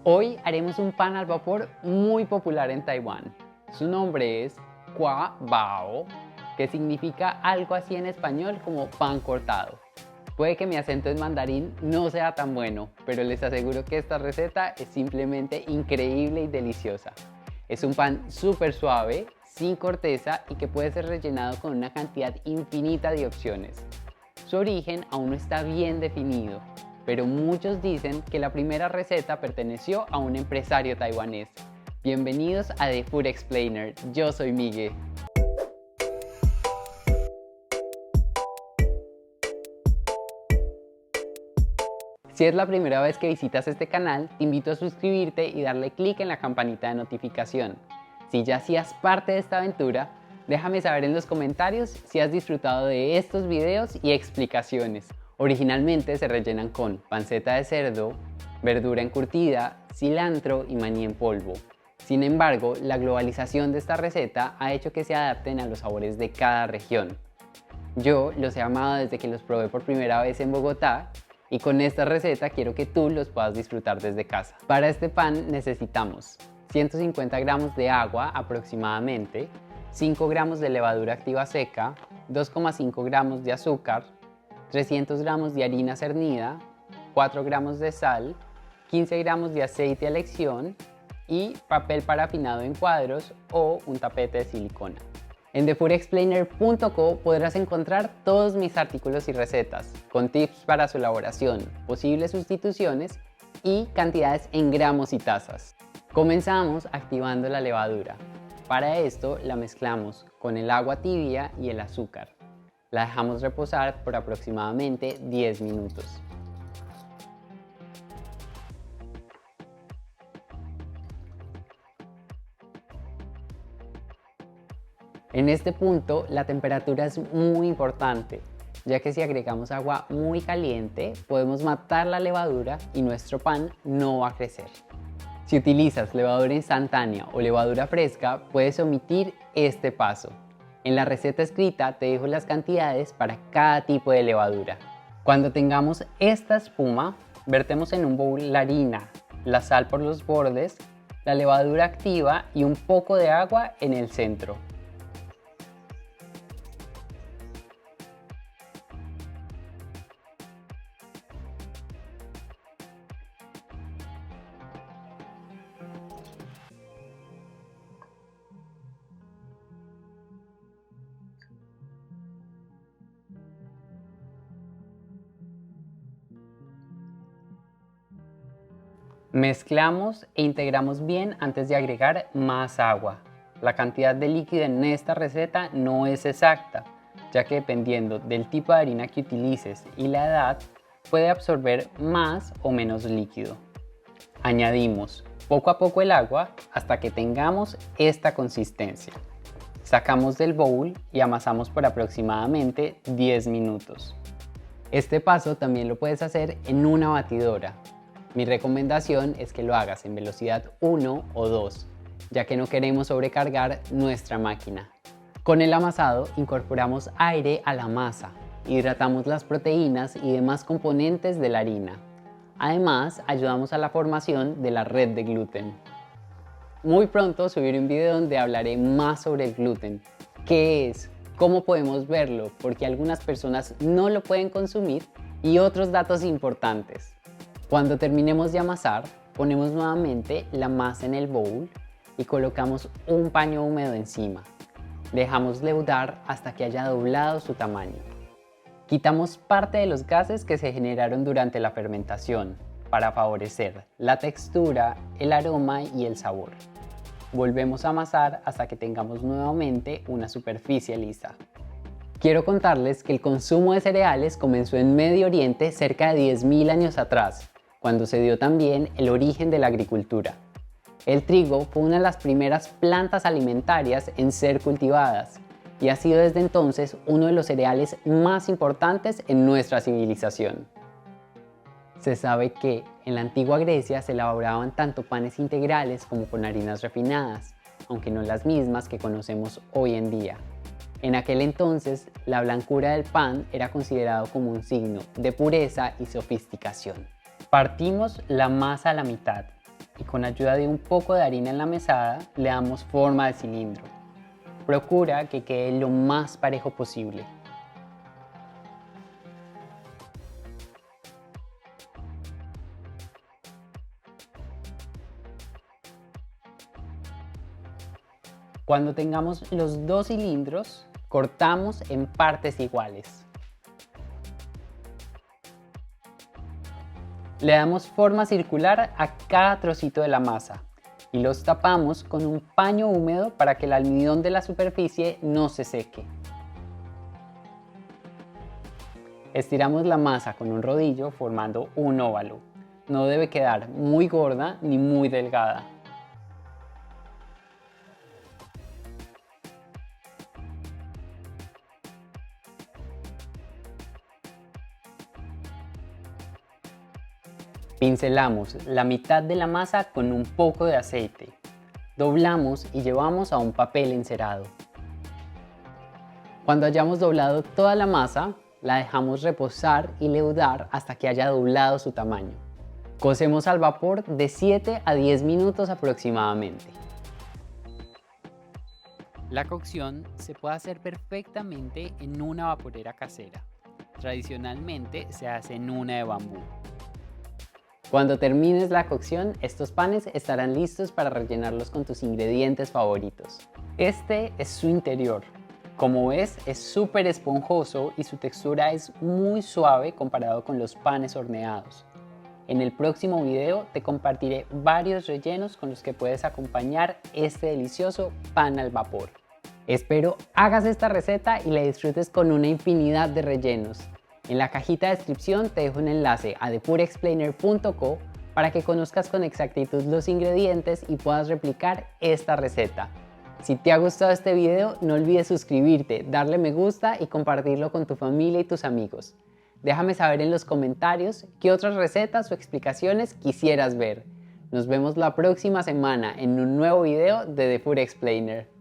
Hoy haremos un pan al vapor muy popular en Taiwán. Su nombre es Qua Bao, que significa algo así en español como pan cortado. Puede que mi acento en mandarín no sea tan bueno, pero les aseguro que esta receta es simplemente increíble y deliciosa. Es un pan súper suave, sin corteza y que puede ser rellenado con una cantidad infinita de opciones. Su origen aún no está bien definido, pero muchos dicen que la primera receta perteneció a un empresario taiwanés. Bienvenidos a The Food Explainer, yo soy Miguel. Si es la primera vez que visitas este canal, te invito a suscribirte y darle clic en la campanita de notificación. Si ya hacías parte de esta aventura, déjame saber en los comentarios si has disfrutado de estos videos y explicaciones. Originalmente se rellenan con panceta de cerdo, verdura encurtida, cilantro y maní en polvo. Sin embargo, la globalización de esta receta ha hecho que se adapten a los sabores de cada región. Yo los he amado desde que los probé por primera vez en Bogotá y con esta receta quiero que tú los puedas disfrutar desde casa. Para este pan necesitamos 150 gramos de agua aproximadamente, 5 gramos de levadura activa seca, 2,5 gramos de azúcar, 300 gramos de harina cernida, 4 gramos de sal, 15 gramos de aceite a elección y papel parafinado en cuadros o un tapete de silicona. En thefoodexplainer.co podrás encontrar todos mis artículos y recetas, con tips para su elaboración, posibles sustituciones y cantidades en gramos y tazas. Comenzamos activando la levadura. Para esto la mezclamos con el agua tibia y el azúcar. La dejamos reposar por aproximadamente 10 minutos. En este punto la temperatura es muy importante, ya que si agregamos agua muy caliente podemos matar la levadura y nuestro pan no va a crecer. Si utilizas levadura instantánea o levadura fresca, puedes omitir este paso. En la receta escrita te dejo las cantidades para cada tipo de levadura. Cuando tengamos esta espuma, vertemos en un bowl la harina, la sal por los bordes, la levadura activa y un poco de agua en el centro. Mezclamos e integramos bien antes de agregar más agua. La cantidad de líquido en esta receta no es exacta, ya que dependiendo del tipo de harina que utilices y la edad, puede absorber más o menos líquido. Añadimos poco a poco el agua hasta que tengamos esta consistencia. Sacamos del bowl y amasamos por aproximadamente 10 minutos. Este paso también lo puedes hacer en una batidora. Mi recomendación es que lo hagas en velocidad 1 o 2, ya que no queremos sobrecargar nuestra máquina. Con el amasado incorporamos aire a la masa, hidratamos las proteínas y demás componentes de la harina. Además, ayudamos a la formación de la red de gluten. Muy pronto subiré un video donde hablaré más sobre el gluten, qué es, cómo podemos verlo, porque algunas personas no lo pueden consumir y otros datos importantes. Cuando terminemos de amasar, ponemos nuevamente la masa en el bowl y colocamos un paño húmedo encima. Dejamos leudar hasta que haya doblado su tamaño. Quitamos parte de los gases que se generaron durante la fermentación para favorecer la textura, el aroma y el sabor. Volvemos a amasar hasta que tengamos nuevamente una superficie lisa. Quiero contarles que el consumo de cereales comenzó en Medio Oriente cerca de 10.000 años atrás, cuando se dio también el origen de la agricultura. El trigo fue una de las primeras plantas alimentarias en ser cultivadas y ha sido desde entonces uno de los cereales más importantes en nuestra civilización. Se sabe que en la antigua Grecia se elaboraban tanto panes integrales como con harinas refinadas, aunque no las mismas que conocemos hoy en día. En aquel entonces, la blancura del pan era considerado como un signo de pureza y sofisticación. Partimos la masa a la mitad y con ayuda de un poco de harina en la mesada le damos forma de cilindro. Procura que quede lo más parejo posible. Cuando tengamos los dos cilindros, cortamos en partes iguales. Le damos forma circular a cada trocito de la masa y los tapamos con un paño húmedo para que el almidón de la superficie no se seque. Estiramos la masa con un rodillo formando un óvalo. No debe quedar muy gorda ni muy delgada. Pincelamos la mitad de la masa con un poco de aceite. Doblamos y llevamos a un papel encerado. Cuando hayamos doblado toda la masa, la dejamos reposar y leudar hasta que haya doblado su tamaño. Cocemos al vapor de 7 a 10 minutos aproximadamente. La cocción se puede hacer perfectamente en una vaporera casera. Tradicionalmente se hace en una de bambú. Cuando termines la cocción, estos panes estarán listos para rellenarlos con tus ingredientes favoritos. Este es su interior. Como ves, es súper esponjoso y su textura es muy suave comparado con los panes horneados. En el próximo video te compartiré varios rellenos con los que puedes acompañar este delicioso pan al vapor. Espero hagas esta receta y la disfrutes con una infinidad de rellenos. En la cajita de descripción te dejo un enlace a thefoodexplainer.co para que conozcas con exactitud los ingredientes y puedas replicar esta receta. Si te ha gustado este video, no olvides suscribirte, darle me gusta y compartirlo con tu familia y tus amigos. Déjame saber en los comentarios qué otras recetas o explicaciones quisieras ver. Nos vemos la próxima semana en un nuevo video de The Food Explainer.